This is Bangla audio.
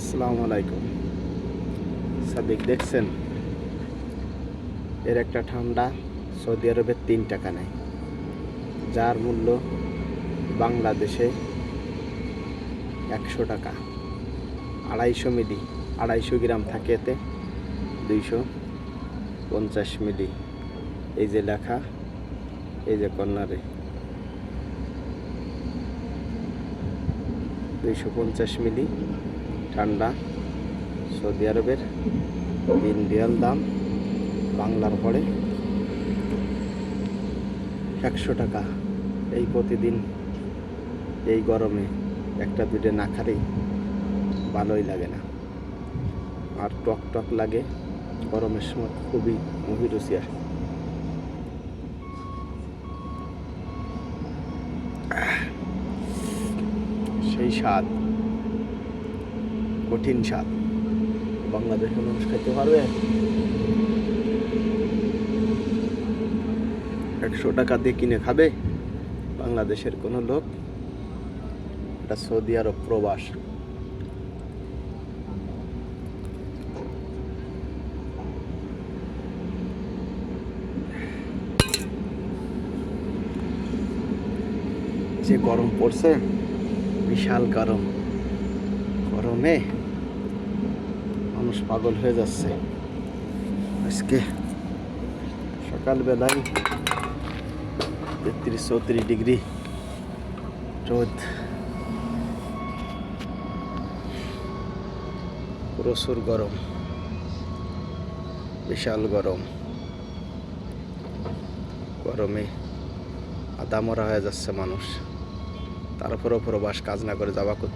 আসসালামু আলাইকুম। সাদিক দেখছেন, এর একটা ঠান্ডা সৌদি আরবের 3 টাকা নেয়, যার মূল্য বাংলাদেশে 100 টাকা। 250 মিলি, 250 গ্রাম থাকে এতে, 250 মিলি। এই যে লেখা, এই যে কর্নারে 250 মিলি ঠান্ডা সৌদি আরবের 3 রিয়াল দাম, বাংলার পড়ে 100 টাকা। এই প্রতিদিন এই গরমে একটা দুটো না খালেই ভালোই লাগে না, আর টক টক লাগে। গরমের সময় খুবই মুহিরুচি আসে। সেই স্বাদ, কঠিন স্বাদ বাংলাদেশের মানুষ খেতে পারবে? 100 টাকা দিয়ে কিনে খাবে বাংলাদেশের কোনো লোক? এটা সৌদি আরব প্রবাস। যে গরম পড়ছে, বিশাল গরম। গরমে মানুষ পাগল হয়ে যাচ্ছে। আজকে সকালবেলায় 33-34 ডিগ্রি রোদ, প্রচুর গরম, বিশাল গরম। গরমে আদামরা হয়ে যাচ্ছে মানুষ। তারপরও প্রবাস, কাজ না করে যাওয়া কোথায়?